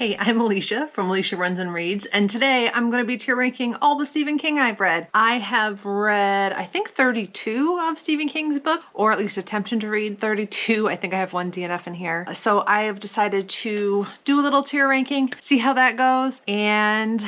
Hey, I'm Alicia from Alicia Runs and Reads, and today I'm going to be tier ranking all the Stephen King I've read. I have read, I think, 32 of Stephen King's books, or at least attempting to read 32. I think I have one DNF in here. So I have decided to do a little tier ranking, see how that goes, and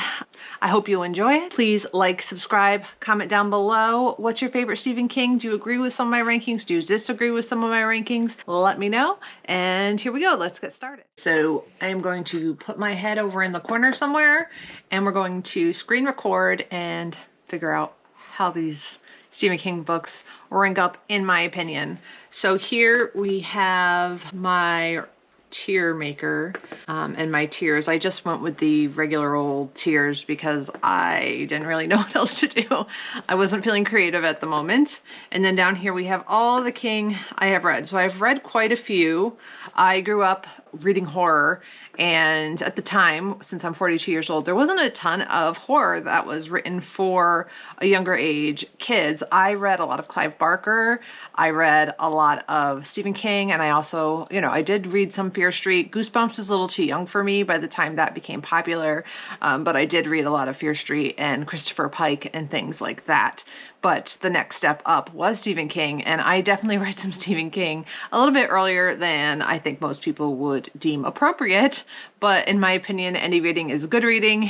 I hope you enjoy it. Please like, subscribe, comment down below. What's your favorite Stephen King? Do you agree with some of my rankings? Do you disagree with some of my rankings? Let me know. And here we go. Let's get started. So I am going to put my head over in the corner somewhere, and we're going to screen record and figure out how these Stephen King books rank up in my opinion. So here we have my tier maker and my tiers. I just went with the regular old tiers because I didn't really know what else to do. I wasn't feeling creative at the moment. And then down here we have all the King I have read. So I've read quite a few. I grew up reading horror, and at the time, since I'm 42 years old, there wasn't a ton of horror that was written for a younger age kids. I read a lot of Clive Barker. I read a lot of Stephen King, and I also, I did read some Fear Street. Goosebumps was a little too young for me by the time that became popular, but I did read a lot of Fear Street and Christopher Pike and things like that. But the next step up was Stephen King, and I definitely read some Stephen King a little bit earlier than I think most people would deem appropriate, but in my opinion, any reading is good reading,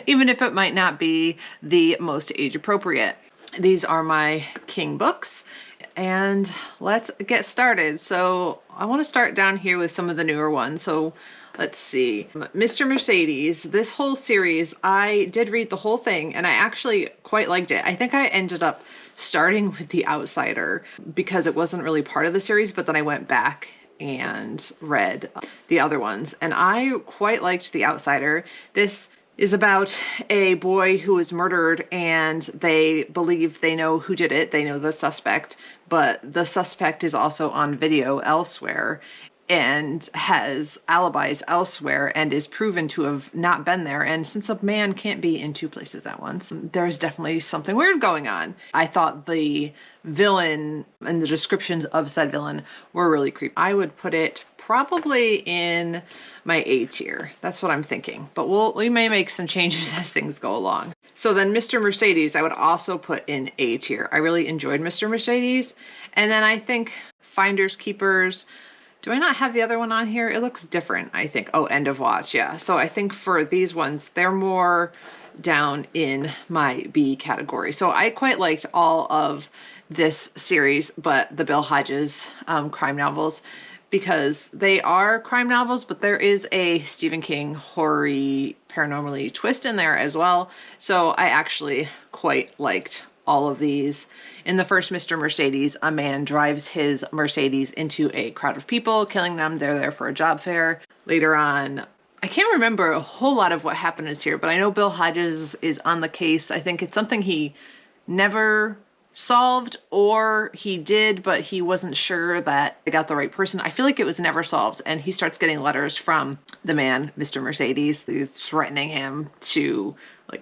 even if it might not be the most age appropriate. These are my King books, and let's get started. So I want to start down here with some of the newer ones. So let's see. Mr. Mercedes, this whole series, I did read the whole thing, and I actually quite liked it. I think I ended up starting with The Outsider because it wasn't really part of the series, but then I went back and read the other ones, and I quite liked The Outsider. This is about a boy who was murdered, and they believe they know who did it. They know the suspect, but the suspect is also on video elsewhere and has alibis elsewhere and is proven to have not been there. And since a man can't be in two places at once, there's definitely something weird going on. I thought the villain and the descriptions of said villain were really creepy. I would put it probably in my A tier. That's what I'm thinking, but we may make some changes as things go along. So then Mr. Mercedes, I would also put in A tier. I really enjoyed Mr. Mercedes. And then I think Finders Keepers. Do I not have the other one on here? It looks different, I think. Oh, End of Watch, yeah. So I think for these ones, they're more down in my B category. So I quite liked all of this series, but the Bill Hodges crime novels, because they are crime novels, but there is a Stephen King horror-y, paranormally twist in there as well. So I actually quite liked all of these. In the first Mr. Mercedes, a man drives his Mercedes into a crowd of people, killing them. They're there for a job fair. Later on, I can't remember a whole lot of what happens here, but I know Bill Hodges is on the case. I think it's something he never solved, or he did, but he wasn't sure that they got the right person. I feel like it was never solved, and he starts getting letters from the man, Mr. Mercedes. He's threatening him to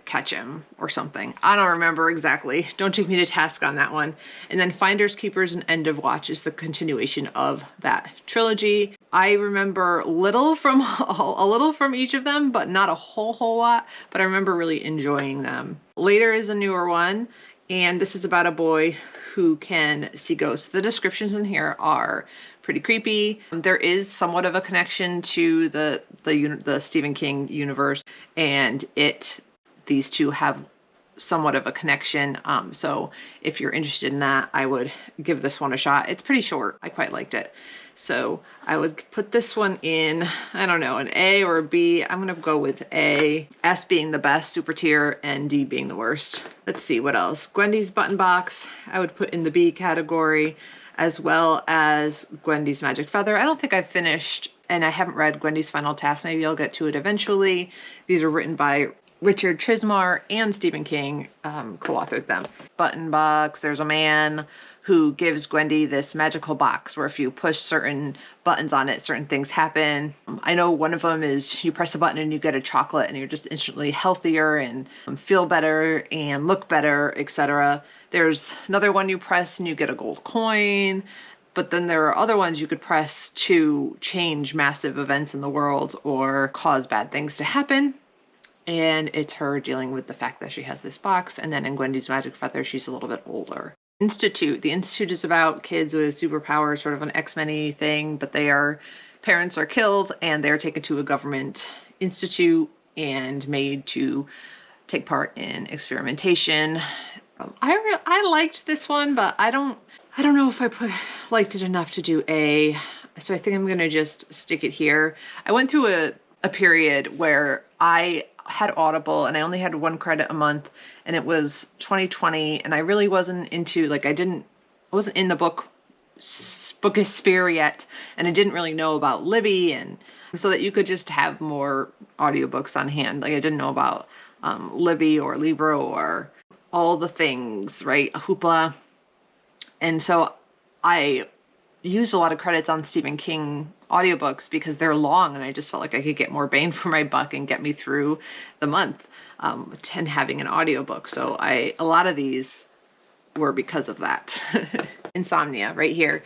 catch him or something. I don't remember exactly. Don't take me to task on that one. And then Finders Keepers and End of Watch is the continuation of that trilogy. I remember a little from each of them, but not a whole lot, but I remember really enjoying them. Later is a newer one, and this is about a boy who can see ghosts. The descriptions in here are pretty creepy. There is somewhat of a connection to the Stephen King universe, and these two have somewhat of a connection. So if you're interested in that, I would give this one a shot. It's pretty short. I quite liked it. So I would put this one in, I don't know, an A or a B. I'm going to go with A, S being the best, super tier, and D being the worst. Let's see what else. Gwendy's Button Box, I would put in the B category, as well as Gwendy's Magic Feather. I don't think I've finished, and I haven't read Gwendy's Final Task. Maybe I'll get to it eventually. These are written by Richard Trismar and Stephen King co-authored them. Button Box, there's a man who gives Gwendy this magical box where if you push certain buttons on it, certain things happen. I know one of them is you press a button and you get a chocolate and you're just instantly healthier and feel better and look better, etc. There's another one you press and you get a gold coin. But then there are other ones you could press to change massive events in the world or cause bad things to happen. And it's her dealing with the fact that she has this box. And then in Gwendy's Magic Feather, she's a little bit older. Institute. The Institute is about kids with superpowers, sort of an X-Men-y thing, but parents are killed and they're taken to a government institute and made to take part in experimentation. I liked this one, but I don't know if I liked it enough to do A. So I think I'm gonna just stick it here. I went through a period where I had Audible and I only had 1 credit a month, and it was 2020, and I really wasn't into, like, I wasn't in the bookosphere yet, and I didn't really know about Libby, and so that you could just have more audiobooks on hand. Like, I didn't know about Libby or Libro or all the things, right? Hoopla. And so I used a lot of credits on Stephen King audiobooks because they're long, and I just felt like I could get more bang for my buck and get me through the month, and having an audiobook. So a lot of these were because of that. Insomnia, right here.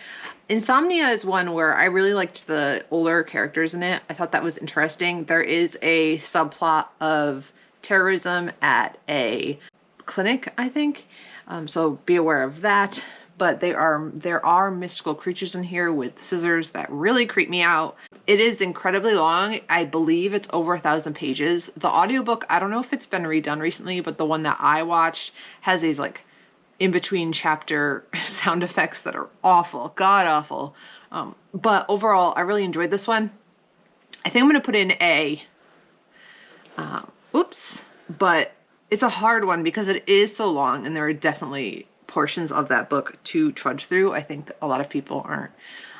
Insomnia is one where I really liked the older characters in it. I thought that was interesting. There is a subplot of terrorism at a clinic, I think. So be aware of that. But there are mystical creatures in here with scissors that really creep me out. It is incredibly long. I believe it's over 1,000 pages. The audiobook, I don't know if it's been redone recently, but the one that I watched has these like in between chapter sound effects that are awful, god awful. But overall, I really enjoyed this one. I think I'm gonna put in A. But it's a hard one because it is so long, and there are definitely portions of that book to trudge through. I think a lot of people aren't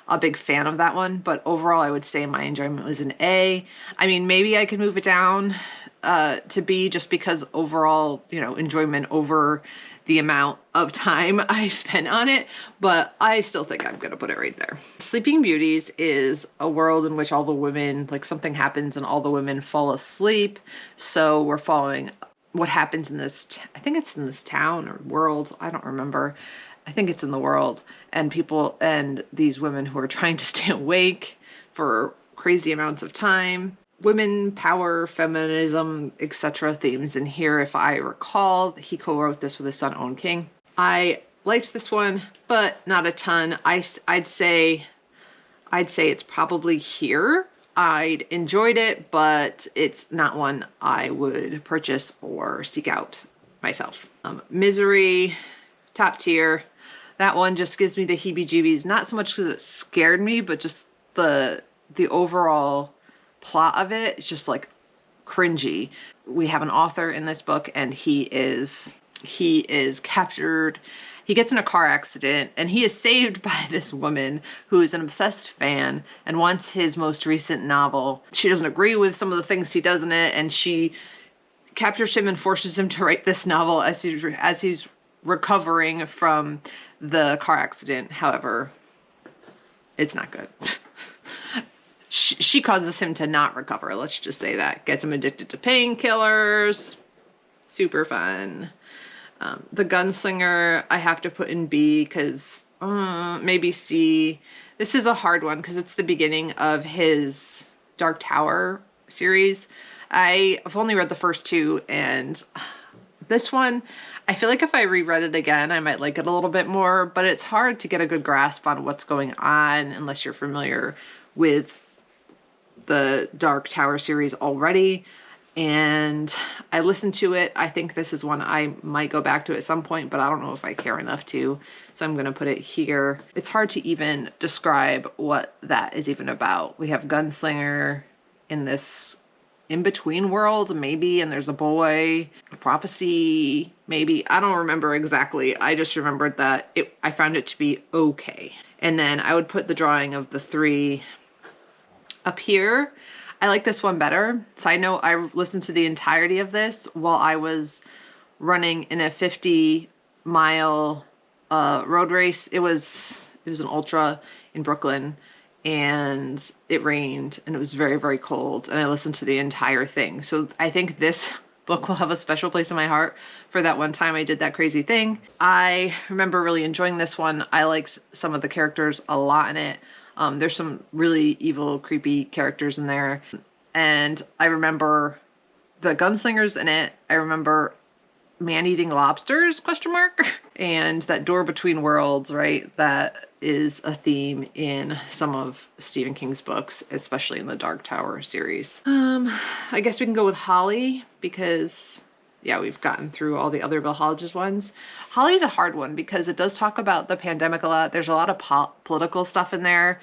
a big fan of that one, but overall I would say my enjoyment was an A. I mean, maybe I could move it down to B just because overall, enjoyment over the amount of time I spent on it, but I still think I'm gonna put it right there. Sleeping Beauties is a world in which all the women, like, something happens and all the women fall asleep. So we're following what happens in this, I think it's in this town or world, I don't remember. I think it's in the world, and these women who are trying to stay awake for crazy amounts of time. Women, power, feminism, etc. themes in here, if I recall. He co-wrote this with his son, Owen King. I liked this one, but not a ton. I'd say it's probably here. I enjoyed it, but it's not one I would purchase or seek out myself. Misery, top tier. That one just gives me the heebie-jeebies, not so much because it scared me, but just the overall plot of it is just like cringy. We have an author in this book, and he is captured. He gets in a car accident, and he is saved by this woman who is an obsessed fan and wants his most recent novel. She doesn't agree with some of the things he does in it, and she captures him and forces him to write this novel as he's recovering from the car accident. However, it's not good. She causes him to not recover. Let's just say that. Gets him addicted to painkillers. Super fun. The Gunslinger, I have to put in B because maybe C. This is a hard one because it's the beginning of his Dark Tower series. I've only read the first 2, and this one, I feel like if I reread it again, I might like it a little bit more, but it's hard to get a good grasp on what's going on unless you're familiar with the Dark Tower series already. And I listened to it. I think this is one I might go back to at some point, but I don't know if I care enough to. So I'm going to put it here. It's hard to even describe what that is even about. We have Gunslinger in this in-between world, maybe, and there's a boy, a prophecy, maybe. I don't remember exactly. I just remembered that I found it to be okay. And then I would put the drawing of the 3 up here. I like this one better. Side note, I listened to the entirety of this while I was running in a 50-mile road race. It was an ultra in Brooklyn, and it rained, and it was very, very cold, and I listened to the entire thing. So I think this book will have a special place in my heart for that one time I did that crazy thing. I remember really enjoying this one. I liked some of the characters a lot in it. There's some really evil, creepy characters in there. And I remember the gunslingers in it. I remember man-eating lobsters, ? And that door between worlds, right? That is a theme in some of Stephen King's books, especially in the Dark Tower series. I guess we can go with Holly because, yeah, we've gotten through all the other Bill Hodges ones. Holly's a hard one because it does talk about the pandemic a lot. There's a lot of political stuff in there.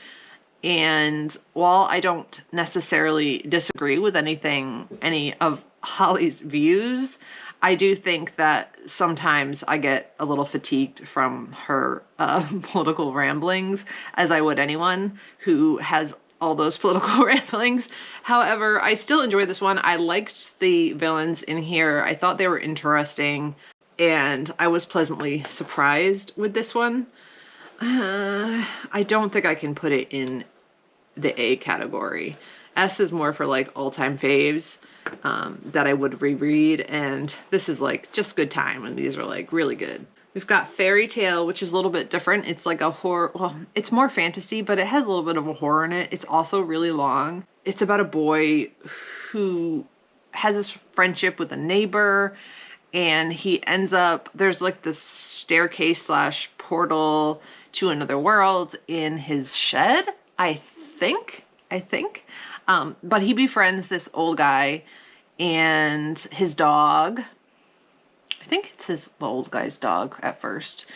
And while I don't necessarily disagree with any of Holly's views, I do think that sometimes I get a little fatigued from her political ramblings, as I would anyone who has all those political ramblings. However, I still enjoy this one. I liked the villains in here. I thought they were interesting, and I was pleasantly surprised with this one. I don't think I can put it in the A category. S is more for like all-time faves that I would reread, and this is like just good time, and these are like really good. We've got Fairy Tale, which is a little bit different. It's like a horror, well, it's more fantasy, but it has a little bit of a horror in it. It's also really long. It's about a boy who has this friendship with a neighbor, and he ends up, there's like this staircase / portal to another world in his shed, I think. But he befriends this old guy and his dog. I think it's the old guy's dog at first.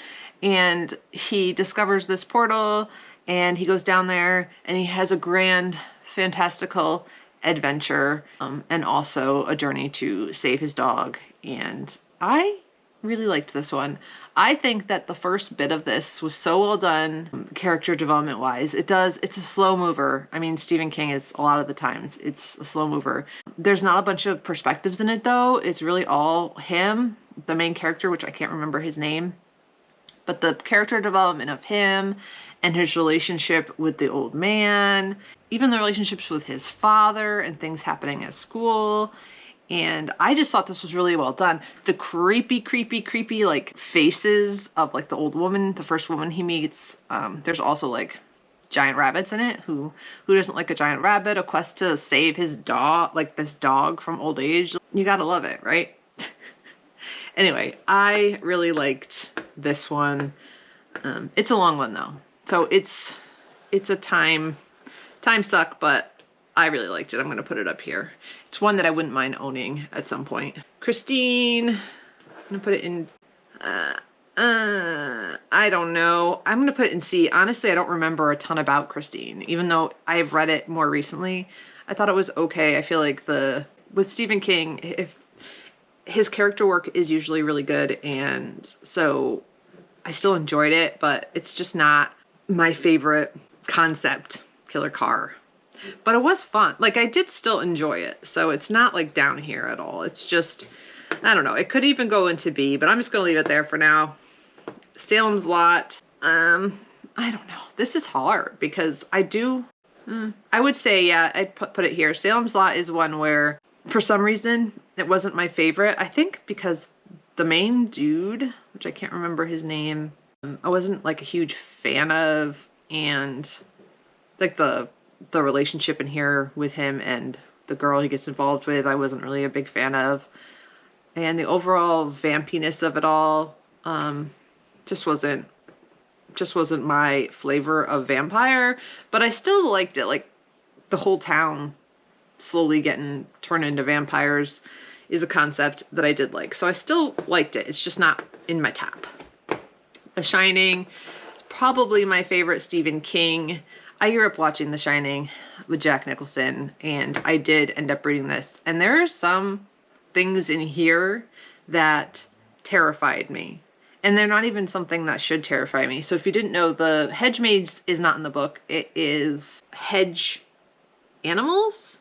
And he discovers this portal, and he goes down there, and he has a grand, fantastical adventure, and also a journey to save his dog. And I really liked this one. I think that the first bit of this was so well done, character development wise. It's a slow mover. I mean, Stephen King is a lot of the times, it's a slow mover. There's not a bunch of perspectives in it though. It's really all him, the main character, which I can't remember his name, but the character development of him and his relationship with the old man, even the relationships with his father and things happening at school. And I just thought this was really well done. The creepy, like faces of like the old woman, the first woman he meets. There's also like giant rabbits in it. Who doesn't like a giant rabbit? A quest to save his dog, like this dog from old age. You gotta love it, right? Anyway, I really liked this one. It's a long one though. So it's a time suck, but I really liked it. I'm going to put it up here. It's one that I wouldn't mind owning at some point. Christine, I'm going to put it in, I don't know. I'm going to put it in C. Honestly, I don't remember a ton about Christine, even though I've read it more recently. I thought it was okay. I feel like with Stephen King, if his character work is usually really good, and so I still enjoyed it, but it's just not my favorite concept, killer car. But it was fun. Like, I did still enjoy it. So it's not like down here at all. It's just, I don't know. It could even go into B, but I'm just going to leave it there for now. Salem's Lot. I don't know. This is hard because I would say, yeah, I'd put it here. Salem's Lot is one where for some reason it wasn't my favorite. I think because the main dude, which I can't remember his name, I wasn't like a huge fan of, and like the relationship in here with him and the girl he gets involved with, I wasn't really a big fan of. And the overall vampiness of it all, just wasn't my flavor of vampire, but I still liked it. Like, the whole town slowly getting turned into vampires is a concept that I did like. So I still liked it. It's just not in my top. The Shining, probably my favorite Stephen King. I grew up watching The Shining with Jack Nicholson, and I did end up reading this. And there are some things in here that terrified me. And they're not even something that should terrify me. So if you didn't know, the hedge maze is not in the book. It is hedge animals.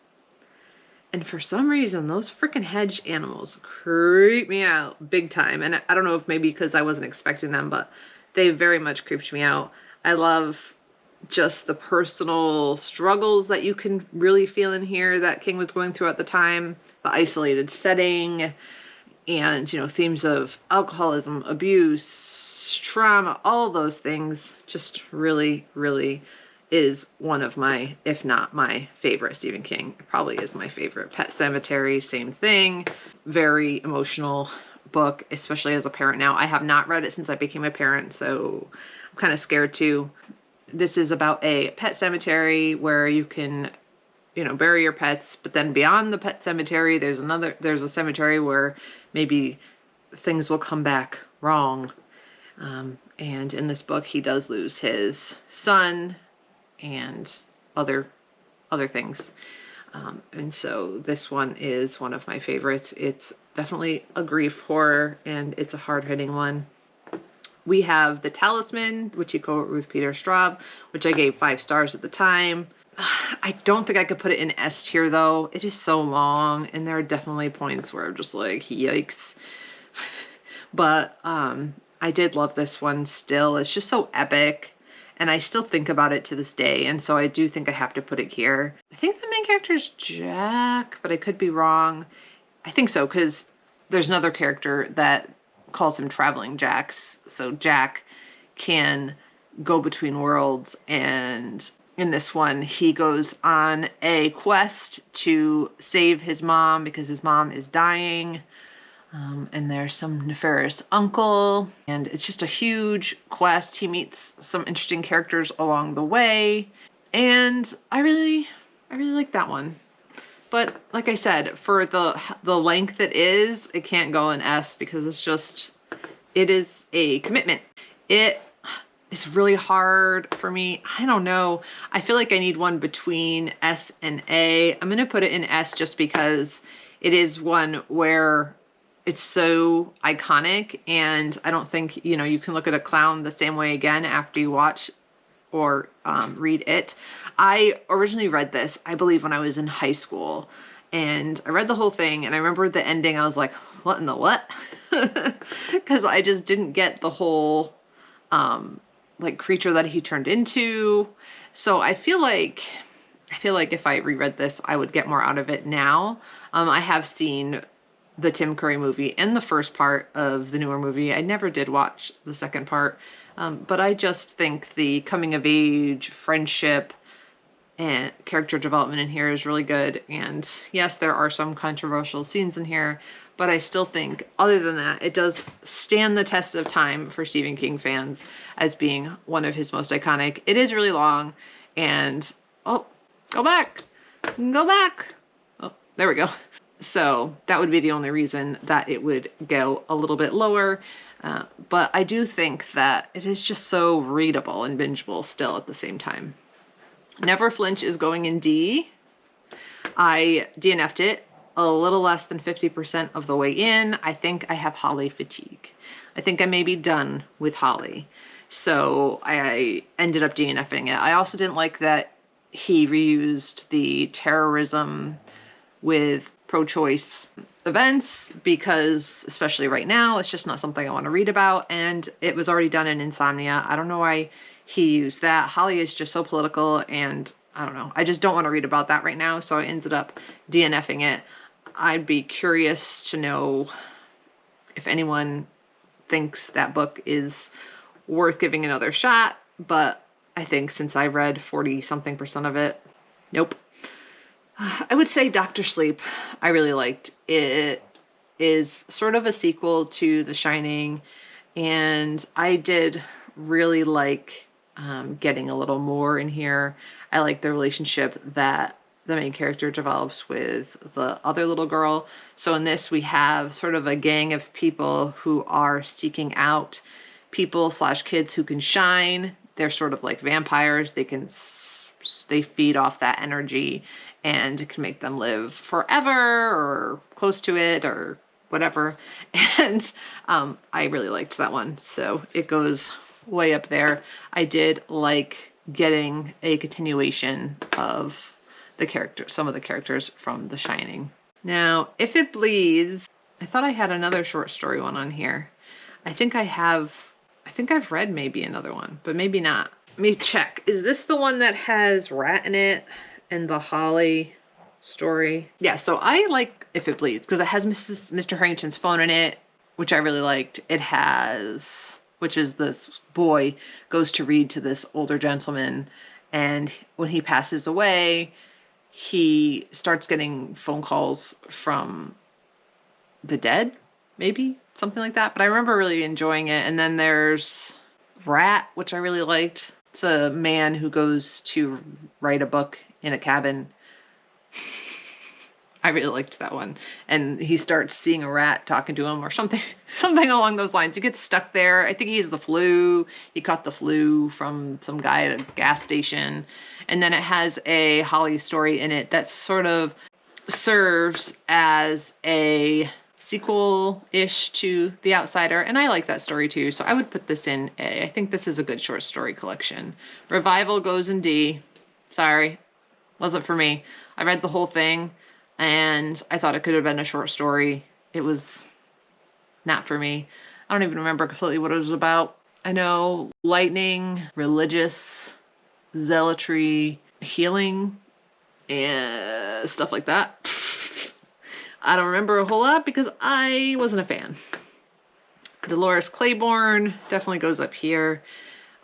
And for some reason, those freaking hedge animals creep me out big time. And I don't know if maybe because I wasn't expecting them, but they very much creeped me out. I love just the personal struggles that you can really feel in here that King was going through at the time, the isolated setting, and, you know, themes of alcoholism, abuse, trauma, all those things. Just really, really is one of my, if not my favorite Stephen King. It probably is my favorite. Pet Sematary, same thing. Very emotional book, especially as a parent now. I have not read it since I became a parent, so I'm kind of scared too. This is about a pet cemetery where you can, you know, bury your pets, but then beyond the pet cemetery, there's a cemetery where maybe things will come back wrong. And in this book, he does lose his son and other things. And so this one is one of my favorites. It's definitely a grief horror, and it's a hard-hitting one. We have The Talisman, which he co-wrote with Peter Straub, which I gave 5 stars at the time. I don't think I could put it in S tier though. It is so long, and there are definitely points where I'm just like, yikes. But I did love this one still. It's just so epic, and I still think about it to this day, and so I do think I have to put it here. I think the main character is Jack, but I could be wrong. I think so, because there's another character that calls him Traveling Jacks. So Jack can go between worlds, and in this one, he goes on a quest to save his mom because his mom is dying. And there's some nefarious uncle, and it's just a huge quest. He meets some interesting characters along the way, and I really like that one. But like I said, for the length it is, it can't go in S because it is a commitment. It is really hard for me. I don't know. I feel like I need one between S and A. I'm going to put it in S just because it is one where it's so iconic, and I don't think, you know, you can look at a clown the same way again after you watch or read it. I originally read this, I believe, when I was in high school, and I read the whole thing, and I remember the ending, I was like, what in the what? Because I just didn't get the whole like creature that he turned into. So I feel like if I reread this, I would get more out of it now. I have seen the Tim Curry movie and the first part of the newer movie. I never did watch the second part, but I just think the coming of age, friendship, and character development in here is really good. And yes, there are some controversial scenes in here, but I still think, other than that, it does stand the test of time for Stephen King fans as being one of his most iconic. It is really long, and oh, go back. Oh, there we go. So that would be the only reason that it would go a little bit lower. But I do think that it is just so readable and bingeable still at the same time. Never Flinch is going in D. I DNF'd it a little less than 50% of the way in. I think I have Holly fatigue. I think I may be done with Holly. So I ended up DNFing it. I also didn't like that he reused the terrorism with pro-choice events, because especially right now, it's just not something I want to read about, and it was already done in Insomnia. I don't know why he used that. Holly is just so political, and I don't know. I just don't want to read about that right now, so I ended up DNFing it. I'd be curious to know if anyone thinks that book is worth giving another shot, but I think since I read 40-something% of it, nope. I would say Dr. Sleep, I really liked. It is sort of a sequel to The Shining, and I did really like getting a little more in here. I like the relationship that the main character develops with the other little girl. So in this, we have sort of a gang of people who are seeking out people / kids who can shine. They're sort of like vampires. They feed off that energy, and it can make them live forever or close to it or whatever. And I really liked that one. So it goes way up there. I did like getting a continuation of some of the characters from The Shining. Now, If It Bleeds, I thought I had another short story one on here. I think I've read maybe another one, but maybe not. Let me check. Is this the one that has rat in it and the Holly story? Yeah, so I like If It Bleeds because it has Mr. Harrington's phone in it, which I really liked. It has, which is this boy goes to read to this older gentleman, and when he passes away, he starts getting phone calls from the dead, maybe something like that. But I remember really enjoying it. And then there's Rat, which I really liked. It's a man who goes to write a book in a cabin. I really liked that one. And he starts seeing a rat talking to him or something, something along those lines. He gets stuck there. I think he has the flu. He caught the flu from some guy at a gas station. And then it has a Holly story in it that sort of serves as a sequel-ish to The Outsider, and I like that story too, so I would put this in A. I think this is a good short story collection. Revival goes in D. Sorry, wasn't for me. I read the whole thing, and I thought it could have been a short story. It was not for me. I don't even remember completely what it was about. I know lightning, religious, zealotry, healing, and stuff like that. I don't remember a whole lot because I wasn't a fan. Dolores Claiborne definitely goes up here.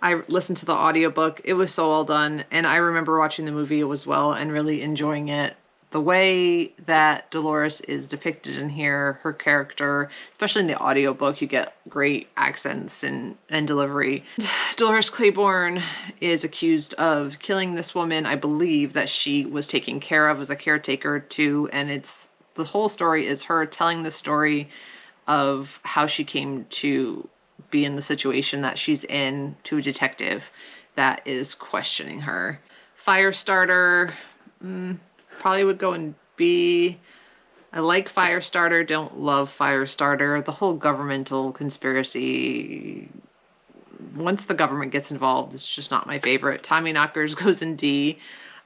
I listened to the audiobook. It was so well done. And I remember watching the movie as well and really enjoying it. The way that Dolores is depicted in here, her character, especially in the audiobook, you get great accents and delivery. Dolores Claiborne is accused of killing this woman, I believe, that she was taking care of as a caretaker too. And the whole story is her telling the story of how she came to be in the situation that she's in to a detective that is questioning her. Firestarter, probably would go in B. I like Firestarter, don't love Firestarter. The whole governmental conspiracy, once the government gets involved, it's just not my favorite. Tommyknockers goes in D.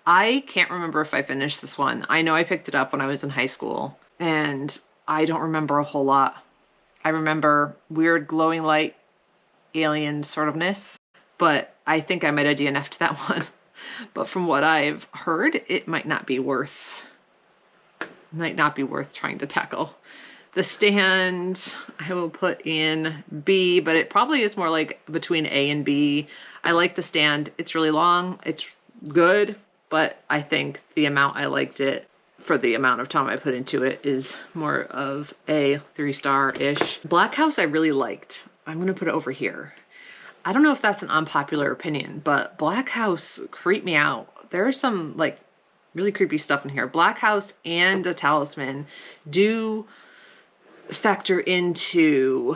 I can't remember if I finished this one. I know I picked it up when I was in high school, and I don't remember a whole lot. I remember weird glowing light alien sort ofness, but I think I might have DNF'd that one. But from what I've heard, it might not be worth trying to tackle. The Stand, I will put in B, but it probably is more like between A and B. I like The Stand. It's really long. It's good. But I think the amount I liked it for the amount of time I put into it is more of a 3-star-ish. Black House I really liked. I'm going to put it over here. I don't know if that's an unpopular opinion, but Black House creeped me out. There's some like really creepy stuff in here. Black House and A Talisman do factor into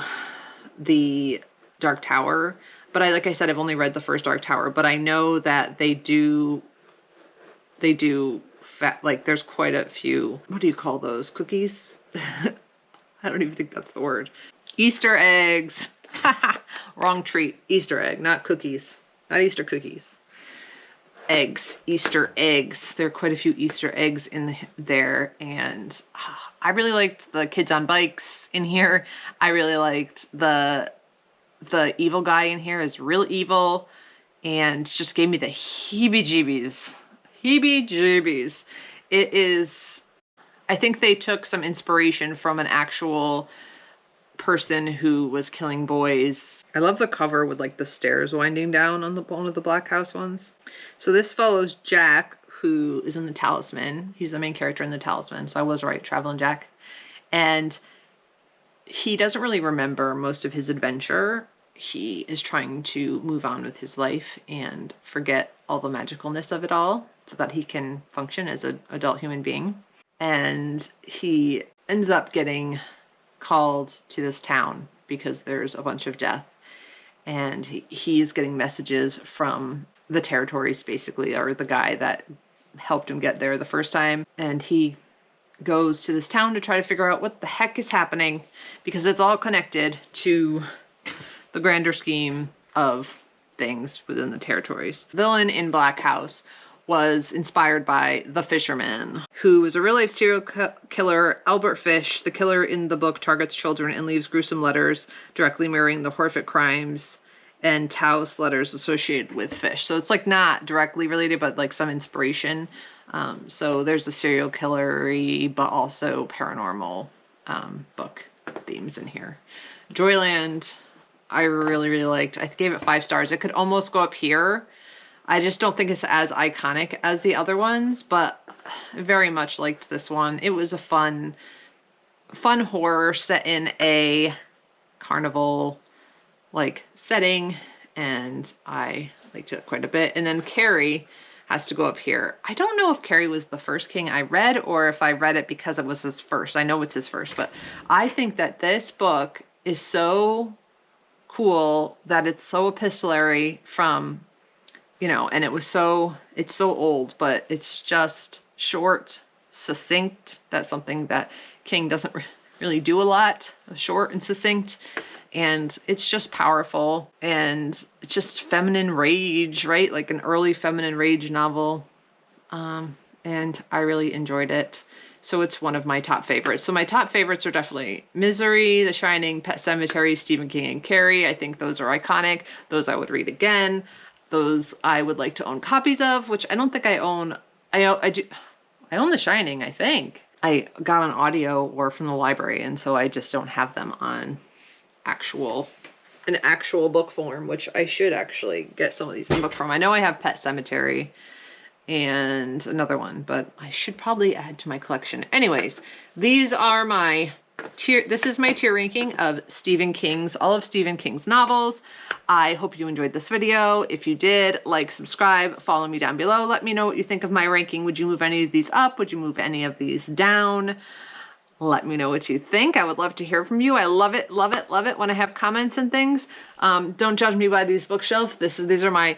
the Dark Tower. But like I said, I've only read the first Dark Tower, but I know that they do like there's quite a few, what do you call those, cookies? I don't even think that's the word. Easter eggs. Wrong treat. Easter egg, not cookies. Not Easter cookies. Eggs. Easter eggs. There are quite a few Easter eggs in there, and I really liked the kids on bikes in here. I really liked the evil guy in here is real evil and just gave me the heebie-jeebies. Heebie-jeebies. It is, I think they took some inspiration from an actual person who was killing boys. I love the cover with like the stairs winding down on one of the Black House ones. So this follows Jack, who is in The Talisman. He's the main character in The Talisman. So I was right, Traveling Jack. And he doesn't really remember most of his adventure. He is trying to move on with his life and forget all the magicalness of it all so that he can function as an adult human being. And he ends up getting called to this town because there's a bunch of death. And he's getting messages from the territories, basically, or the guy that helped him get there the first time. And he goes to this town to try to figure out what the heck is happening because it's all connected to the grander scheme of things within the territories. The villain in Black House was inspired by The Fisherman, who is a real-life serial killer. Albert Fish, the killer in the book, targets children and leaves gruesome letters directly mirroring the horrific crimes and Taos letters associated with fish. So it's like not directly related, but like some inspiration. So there's a serial killer-y, but also paranormal book themes in here. Joyland, I really, really liked. I gave it 5 stars. It could almost go up here. I just don't think it's as iconic as the other ones, but I very much liked this one. It was a fun horror set in a carnival like setting, and I liked it quite a bit. And then Carrie has to go up here. I don't know if Carrie was the first king I read or if I read it because it was his first. I know it's his first, but I think that this book is so cool that it's so epistolary from, you know, and it's so old, but it's just short, succinct. That's something that King doesn't really do a lot, short and succinct. And it's just powerful, and it's just feminine rage, right? Like an early feminine rage novel. And I really enjoyed it. So it's one of my top favorites. So my top favorites are definitely Misery, The Shining, Pet Sematary, Stephen King, and Carrie. I think those are iconic. Those I would read again. Those I would like to own copies of, which I don't think I own. I own The Shining, I think. I got on audio or from the library, and so I just don't have them on an actual book form, which I should actually get some of these in book form. I know I have Pet Sematary and another one, but I should probably add to my collection. Anyways, these are my this is my tier ranking of all of Stephen King's novels. I hope you enjoyed this video. If you did, like, subscribe, follow me down below. Let me know what you think of my ranking. Would you move any of these up? Would you move any of these down? Let me know what you think. I would love to hear from you. I love it, love it, love it when I have comments and things. Don't judge me by these bookshelves. These are my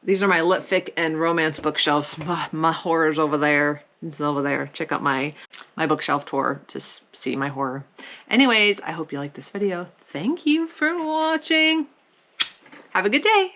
lit fic and romance bookshelves. My horror's over there. It's over there. Check out my bookshelf tour to see my horror. Anyways, I hope you liked this video. Thank you for watching. Have a good day.